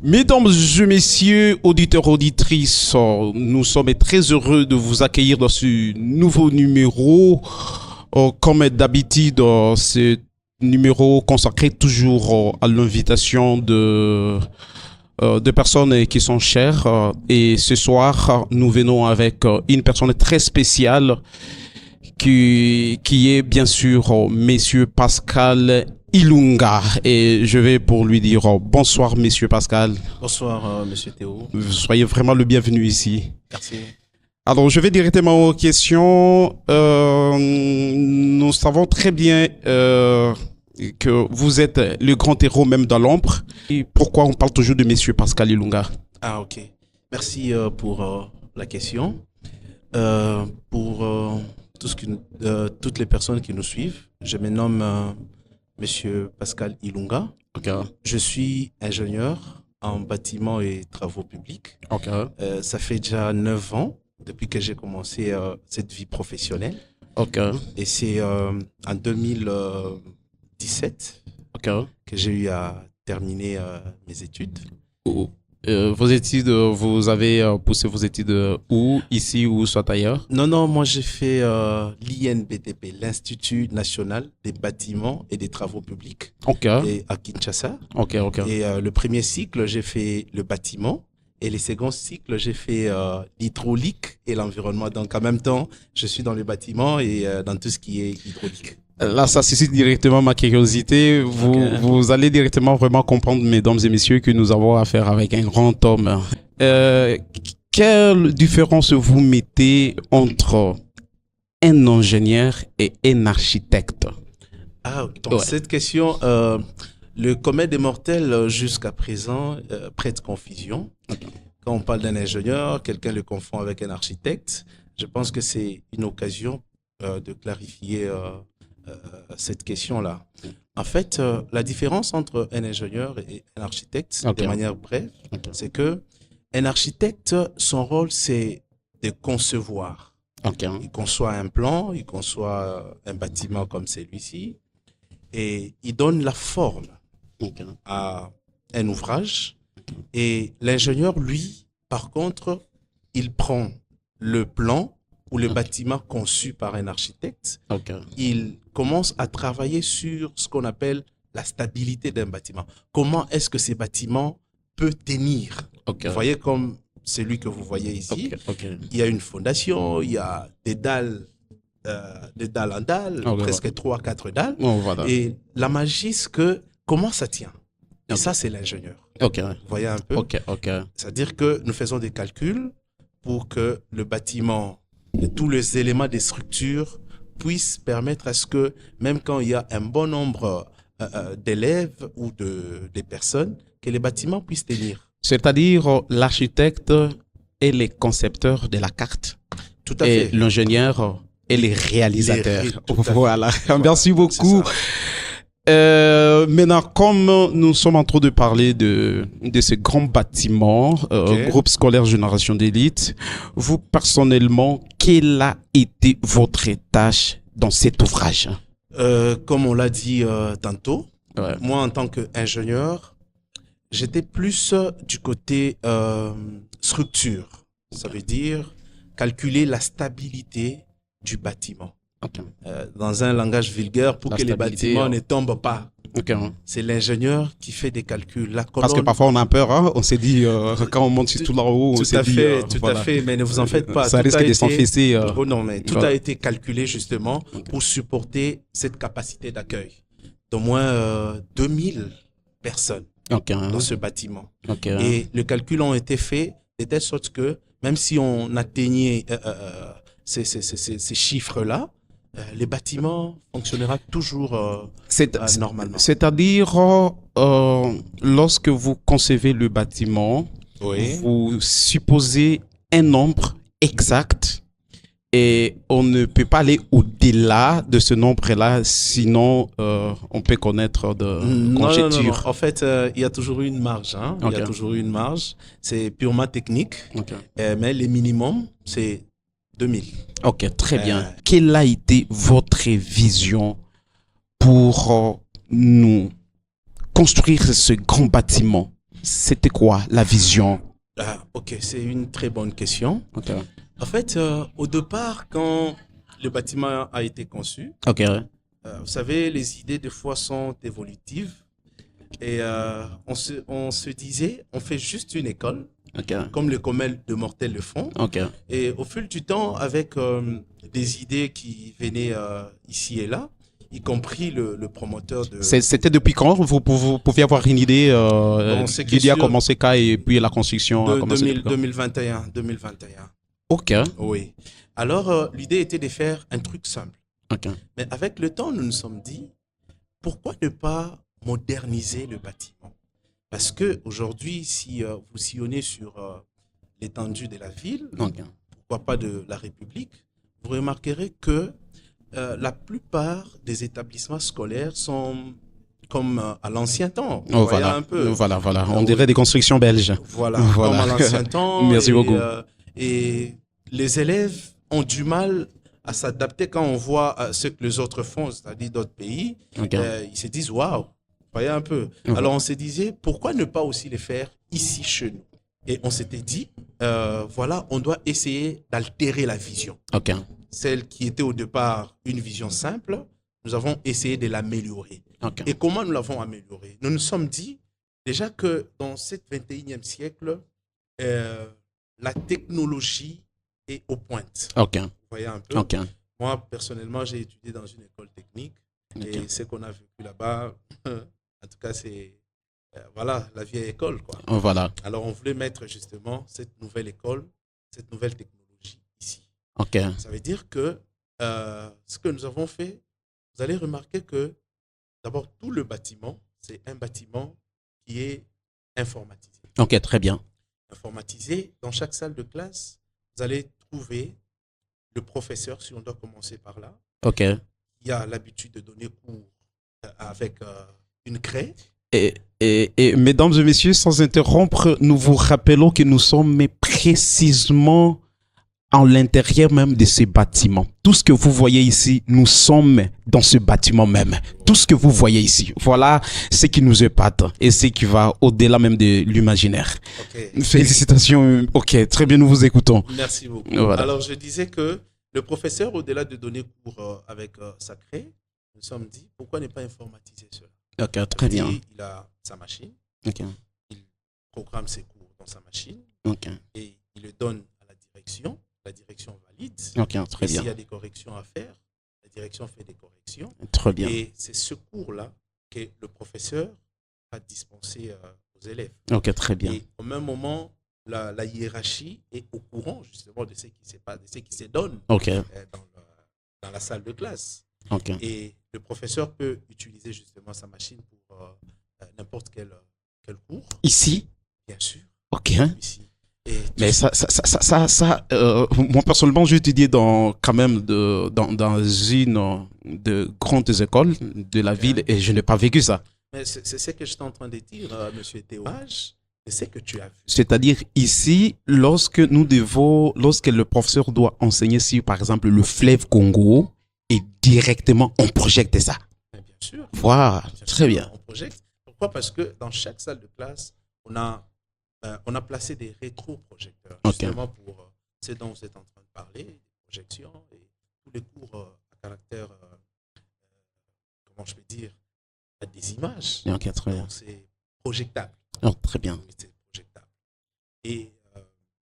Mesdames et messieurs, auditeurs, auditrices, nous sommes très heureux de vous accueillir dans ce nouveau numéro. Comme d'habitude, ce numéro consacré toujours à l'invitation de personnes qui sont chères. Et ce soir, nous venons avec une personne très spéciale qui est bien sûr Monsieur Pascal Ilunga. Et je vais pour lui dire bonsoir, Monsieur Pascal. Bonsoir, Monsieur Théo. Soyez vraiment le bienvenu ici. Merci. Alors, je vais directement aux questions. Nous savons très bien que vous êtes le grand héros même dans l'ombre. Et pourquoi on parle toujours de Monsieur Pascal Ilunga? Ah, ok. Merci pour la question. Pour toutes les personnes qui nous suivent, je me nomme Monsieur Pascal Ilunga. Okay. Je suis ingénieur en bâtiment et travaux publics. Okay. Ça fait déjà 9 ans depuis que j'ai commencé cette vie professionnelle. Okay. Et c'est en 2017 okay. que j'ai eu à terminer mes études. Vos études, vous avez poussé vos études où, ici ou soit ailleurs? Non, moi j'ai fait l'INBTP, l'Institut National des Bâtiments et des Travaux Publics, et à Kinshasa. Et le premier cycle, j'ai fait le bâtiment, et les seconds cycles, j'ai fait l'hydraulique et l'environnement. Donc en même temps, je suis dans le bâtiment et dans tout ce qui est hydraulique. Là, ça suscite directement ma curiosité. Vous allez directement vraiment comprendre, mesdames et messieurs, que nous avons affaire avec un grand homme. Quelle différence vous mettez entre un ingénieur et un architecte? Ah, donc cette question, le commun des mortels jusqu'à présent prête confusion. Quand on parle d'un ingénieur, quelqu'un le confond avec un architecte. Je pense que c'est une occasion de clarifier cette question-là. En fait, la différence entre un ingénieur et un architecte, de manière brève, c'est que un architecte, son rôle, c'est de concevoir. Il conçoit un plan, il conçoit un bâtiment comme celui-ci, et il donne la forme à un ouvrage. Et l'ingénieur, lui, par contre, il prend le plan ou le bâtiment conçu par un architecte, il commence à travailler sur ce qu'on appelle la stabilité d'un bâtiment. Comment est-ce que ces bâtiments peuvent tenir? Vous voyez comme celui que vous voyez ici, il y a une fondation, il y a des dalles en dalles, presque 3-4 dalles. Et la magie, c'est que comment ça tient? Et ça, c'est l'ingénieur. Vous voyez un peu? C'est-à-dire que nous faisons des calculs pour que le bâtiment, tous les éléments des structures puissent permettre à ce que, même quand il y a un bon nombre d'élèves ou de personnes, que les bâtiments puissent tenir. C'est-à-dire l'architecte est le concepteur de la carte. Tout à fait. Et l'ingénieur est le réalisateur. Voilà. Merci beaucoup. Maintenant, comme nous sommes en train de parler de ce grand bâtiment, groupe scolaire Génération d'élite, vous personnellement, quelle a été votre tâche dans cet ouvrage? Comme on l'a dit tantôt, moi en tant qu'ingénieur, j'étais plus du côté structure. Ça veut dire calculer la stabilité du bâtiment. Dans un langage vulgaire, pour que les bâtiments ne tombent pas. C'est l'ingénieur qui fait des calculs. La colonne... Parce que parfois on a peur, hein? On s'est dit, quand on monte sur tout là-haut, on s'est dit... Tout à fait, mais ne vous en faites pas. Ça risque de s'enfoncer. Non, mais tout a été calculé justement pour supporter cette capacité d'accueil d'au moins 2000 personnes dans ce bâtiment. Et le calcul a été fait de telle sorte que même si on atteignait ces chiffres-là, les bâtiments fonctionnera toujours normalement. C'est-à-dire, lorsque vous concevez le bâtiment, vous supposez un nombre exact et on ne peut pas aller au-delà de ce nombre-là, sinon on peut connaître de conjectures. Non. En fait, il y a toujours une marge. Il y a toujours une marge. C'est purement technique, mais le minimum, c'est 2000. Ok, très bien. Quelle a été votre vision pour nous construire ce grand bâtiment? c'était quoi la vision? Ah, ok, c'est une très bonne question. Ok. En fait, au départ, quand le bâtiment a été conçu, Ok. vous savez, les idées des fois sont évolutives. Et on se disait, on fait juste une école, Ok. comme les communs de Mortel le font. Ok. Et au fil du temps, avec des idées qui venaient ici et là, y compris le promoteur de... C'était depuis quand vous pouviez avoir une idée? Bon, c'est L'idée a question commencé quand et puis la construction a de commencé depuis quand? 2021, 2021. Ok. Oui. Alors, l'idée était de faire un truc simple. Ok. Mais avec le temps, nous nous sommes dit, pourquoi ne pas moderniser le bâtiment? Parce que aujourd'hui, si vous sillonnez sur l'étendue de la ville, Ok. pourquoi pas de la République, vous remarquerez que la plupart des établissements scolaires sont comme à l'ancien temps. Vous Oh, voyez voilà. un peu. Voilà, voilà. On dirait des constructions belges. Voilà, Voilà. comme à l'ancien temps. Merci beaucoup. Et les élèves ont du mal à s'adapter quand on voit ce que les autres font, c'est-à-dire d'autres pays. Ok. Ils se disent, waouh, voyez un peu. Mhm. Alors on se disait, pourquoi ne pas aussi les faire ici chez nous? Et on s'était dit, voilà, on doit essayer d'altérer la vision. Ok. Celle qui était au départ une vision simple, nous avons essayé de l'améliorer. Ok. Et comment nous l'avons améliorée? Nous nous sommes dit déjà que dans ce 21e siècle, la technologie est au pointe. Ok. Vous voyez un peu? Ok. Moi, personnellement, j'ai étudié dans une école technique. Ok. Et ce qu'on a vécu là-bas, en tout cas, c'est voilà, la vieille école, quoi. Oh, voilà. Alors, on voulait mettre justement cette nouvelle école, cette nouvelle technologie ici. Ok. Ça veut dire que ce que nous avons fait, vous allez remarquer que d'abord, tout le bâtiment, c'est un bâtiment qui est informatisé. Ok, très bien. Informatisé, dans chaque salle de classe, vous allez trouver le professeur, si on doit commencer par là. Ok. Il a l'habitude de donner cours avec une craie. Et mesdames et messieurs, sans interrompre, nous vous rappelons que nous sommes précisément en l'intérieur même de ce bâtiment. Tout ce que vous voyez ici, nous sommes dans ce bâtiment même. Tout ce que vous voyez ici, voilà ce qui nous épate et ce qui va au-delà même de l'imaginaire. Okay. Félicitations. Ok, très bien, nous vous écoutons. Merci beaucoup. Voilà. Alors, je disais que le professeur, au-delà de donner cours avec sa craie, nous nous sommes dit, pourquoi ne pas informatiser cela? Ok, très bien. Il a sa machine. Ok. Il programme ses cours dans sa machine. Ok. Et il le donne à la direction. La direction valide. Ok, très bien. S'il y a des corrections à faire, la direction fait des corrections. Très bien. Et c'est ce cours-là que le professeur a dispensé aux élèves. Ok, très bien. Et au même moment, la hiérarchie est au courant justement de ce qui se donne Okay. Dans la salle de classe. Okay. Et le professeur peut utiliser justement sa machine pour n'importe quel cours. Ici? Bien sûr. Ok. Ici. Mais moi personnellement, je étudié quand même dans une de grandes écoles de la ville et je n'ai pas vécu ça. Mais c'est ce que je suis en train de dire, monsieur Théo. C'est ce que tu as vu. C'est-à-dire ici, lorsque le professeur doit enseigner sur, par exemple, le fleuve Congo, et directement, on projette ça. Mais bien sûr. Voilà, très bien. On projette. Pourquoi? Parce que dans chaque salle de classe, on a placé des rétroprojecteurs, justement pour ce dont vous êtes en train de parler, des projections et tous les cours à caractère, comment je peux dire, des images. Okay, très bien. Donc c'est projectable. Oh, très bien. C'est projectable. Et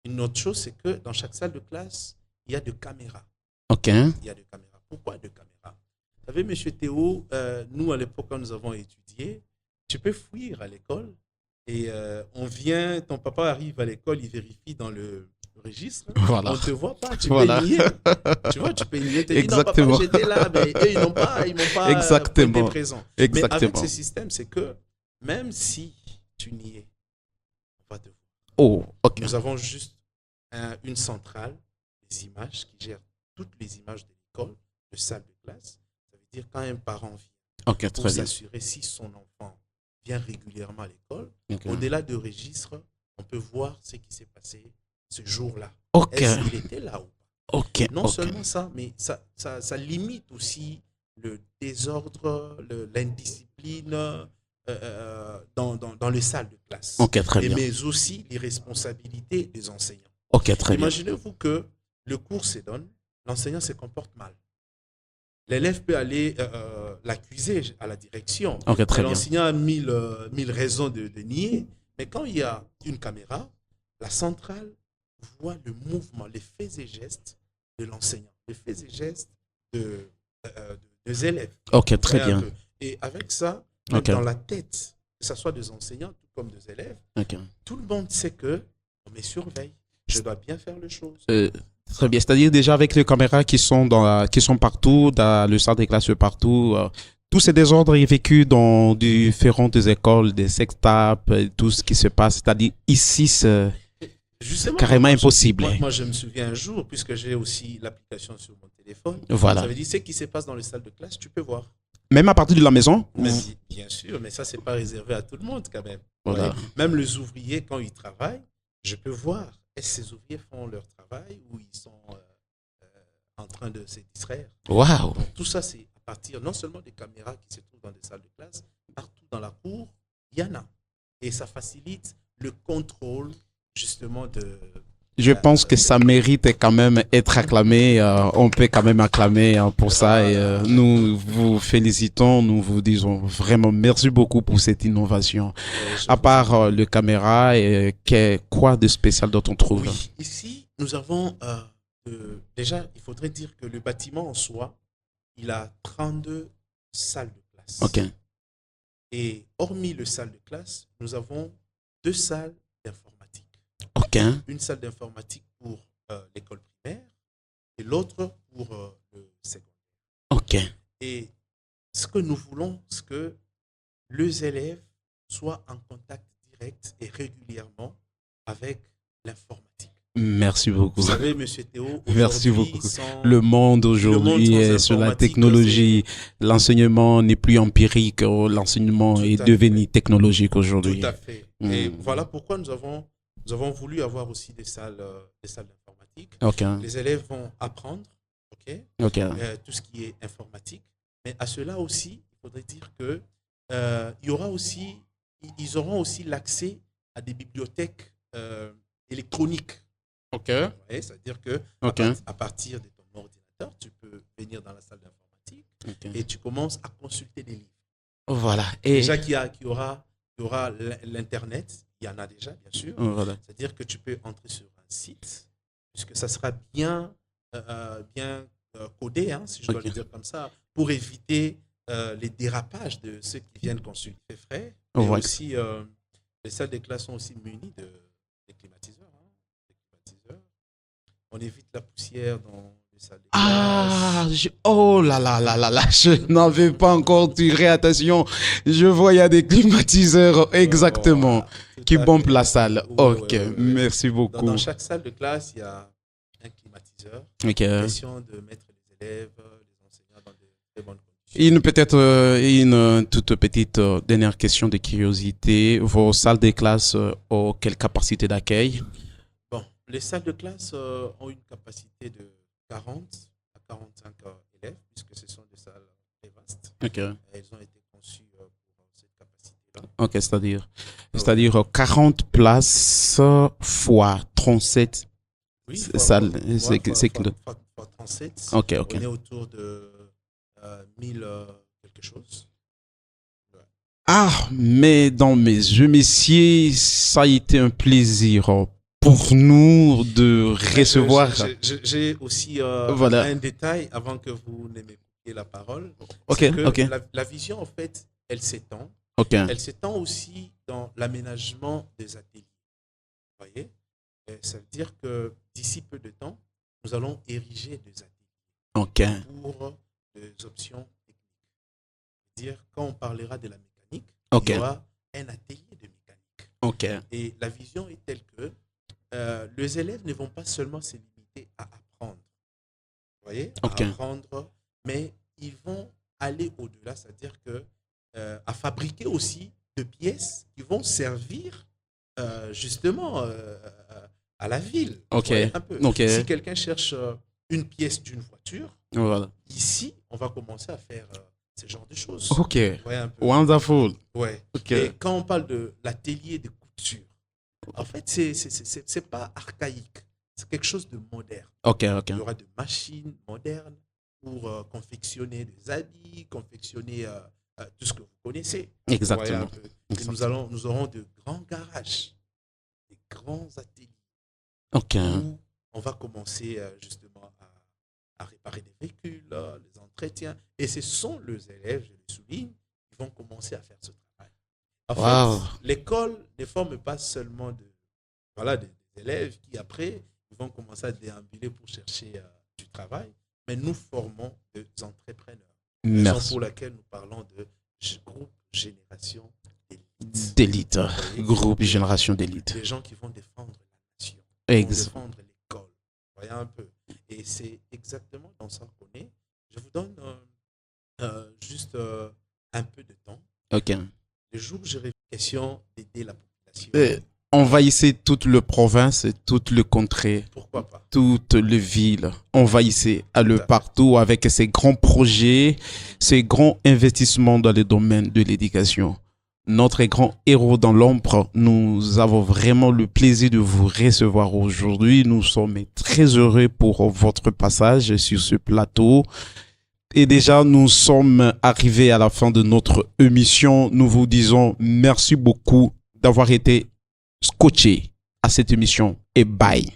une autre chose, c'est que dans chaque salle de classe, il y a des caméras. Ok. Il y a des caméras. Pourquoi des caméras? Vous savez, monsieur Théo, nous, à l'époque, quand nous avons étudié, tu peux fuir à l'école. Et ton papa arrive à l'école, il vérifie dans le registre. Voilà. On ne te voit pas, tu voilà. peux nier. Tu vois, tu peux nier. Exactement. Non, papa, j'étais là, mais eux, ils m'ont pas été présents. Exactement. Mais avec ce système, c'est que même si tu niais, on va te voir. Oh, ok. Nous avons juste une centrale, des images, qui gère toutes les images de l'école, de salle de classe. Ça veut dire quand un parent vient pour s'assurer si son enfant vient régulièrement à l'école. Okay. Au-delà de registre, on peut voir ce qui s'est passé ce jour-là. Okay. Est-ce qu'il était là ou pas? Okay. Non seulement ça, mais ça limite aussi le désordre, l'indiscipline, dans les salles de classe. Ok, très bien. Mais aussi les responsabilités des enseignants. Ok, très bien. Imaginez-vous que le cours se donne, l'enseignant se comporte mal. L'élève peut aller l'accuser à la direction. Ok, très bien. L'enseignant a mille raisons de nier. Mais quand il y a une caméra, la centrale voit le mouvement, les faits et gestes de l'enseignant, les faits et gestes des élèves. Ok, très bien. Et avec ça, dans la tête, que ce soit des enseignants tout comme des élèves, tout le monde sait que on me surveille. Je dois bien faire les choses. Très bien. C'est-à-dire déjà avec les caméras qui sont partout, dans le salle des classes partout, tous ces désordres est vécu dans différentes écoles, des sextapes, tout ce qui se passe. C'est-à-dire ici, c'est carrément impossible. Moi, je me souviens un jour, puisque j'ai aussi l'application sur mon téléphone. Voilà. Ça veut dire ce qui se passe dans les salles de classe, tu peux voir. Même à partir de la maison? Bien sûr, mais ça, c'est pas réservé à tout le monde quand même. Voilà. Ouais. Même les ouvriers, quand ils travaillent, je peux voir. Est-ce que ces ouvriers font leur travail ou ils sont en train de se distraire? Waouh! Tout ça, c'est à partir non seulement des caméras qui se trouvent dans des salles de classe, partout dans la cour, il y en a. Et ça facilite le contrôle justement de... Je pense que ça mérite quand même être acclamé. On peut quand même acclamer pour ça. Et nous vous félicitons. Nous vous disons vraiment merci beaucoup pour cette innovation. À part le caméra, quoi de spécial dont on trouve? Oui, ici, nous avons... déjà, il faudrait dire que le bâtiment en soi, il a 32 salles de classe. Ok. Et hormis le salle de classe, nous avons 2 salles d'informatique. Ok. Une salle d'informatique pour l'école primaire et l'autre pour le secondaire. Ok. Et ce que nous voulons, c'est que les élèves soient en contact direct et régulièrement avec l'informatique. Merci beaucoup. Vous savez, M. Théo, merci beaucoup. Le monde aujourd'hui est sur la technologie. L'enseignement n'est plus empirique. L'enseignement est devenu technologique aujourd'hui. Tout à fait. Et voilà pourquoi nous avons voulu avoir aussi des salles d'informatique. Okay. Les élèves vont apprendre tout ce qui est informatique. Mais à cela aussi, il faudrait dire que ils auront aussi l'accès à des bibliothèques électroniques. Ok. Ouais, c'est-à-dire que à partir de ton ordinateur, tu peux venir dans la salle d'informatique et tu commences à consulter des livres. Voilà. Et déjà qu'il y aura l'Internet, il y en a déjà, bien sûr. Voilà. C'est-à-dire que tu peux entrer sur un site, puisque ça sera bien codé, hein, si je dois le dire comme ça, pour éviter les dérapages de ceux qui viennent consulter frais. Et aussi, les salles de classe sont aussi munies de climatiseurs. On évite la poussière dans les salles de classe. Oh là là là là là, je n'avais pas encore tiré attention. Je voyais des climatiseurs, exactement, qui bombent la salle. Ok, merci beaucoup. Dans chaque salle de classe, il y a un climatiseur. Question de mettre les élèves, les enseignants dans de très bonnes conditions. Peut-être une toute petite dernière question de curiosité. Vos salles de classe ont quelle capacité d'accueil? Les salles de classe ont une capacité de 40 à 45 élèves, puisque ce sont des salles très vastes. Elles ont été conçues pour cette capacité-là. Ok, c'est-à-dire 40 places fois 37 salles. C'est 37. Ok. On est autour de 1000 quelque chose. Mais dans mes yeux, messieurs, ça a été un plaisir pour nous de recevoir. J'ai aussi un détail avant que vous ne me coupiez la parole. La vision, en fait, elle s'étend. Elle s'étend aussi dans l'aménagement des ateliers. Vous voyez? Ça veut dire que d'ici peu de temps, nous allons ériger des ateliers pour des options techniques. C'est-à-dire, quand on parlera de la mécanique, il y aura un atelier de mécanique. Et la vision est telle que les élèves ne vont pas seulement se limiter à apprendre, vous voyez, apprendre, mais ils vont aller au-delà, c'est-à-dire que à fabriquer aussi de pièces qui vont servir justement à la ville. Un peu. Si quelqu'un cherche une pièce d'une voiture, ici, on va commencer à faire ce genre de choses. Ok. Ouais, un peu. Wonderful. Ouais. Ok. Et quand on parle de l'atelier de couture, en fait, c'est pas archaïque. C'est quelque chose de moderne. Ok. Il y aura des machines modernes pour confectionner des habits, confectionner tout ce que vous connaissez. Exactement. Et nous aurons de grands garages, des grands ateliers. Ok. Où on va commencer justement à réparer des véhicules, les entretiens. Et ce sont les élèves, je le souligne, qui vont commencer à faire ce travail. En fait, l'école ne forme pas seulement des élèves qui, après, ils vont commencer à déambuler pour chercher du travail, mais nous formons des entrepreneurs. Merci. Raison pour laquelle nous parlons de groupe génération d'élite. Groupe génération d'élite. Des gens qui vont défendre la nation, qui vont défendre l'école. Voyez un peu. Et c'est exactement dans ça qu'on est. Je vous donne juste un peu de temps. Ok. Le jour où j'aurai question d'aider la population. Envahissez toute la province, toute le contrée. Pourquoi pas? Toute les villes. Envahissez partout avec ces grands projets, ces grands investissements dans le domaine de l'éducation. Notre grand héros dans l'ombre, nous avons vraiment le plaisir de vous recevoir aujourd'hui. Nous sommes très heureux pour votre passage sur ce plateau. Et déjà, nous sommes arrivés à la fin de notre émission. Nous vous disons merci beaucoup d'avoir été scotché à cette émission et bye.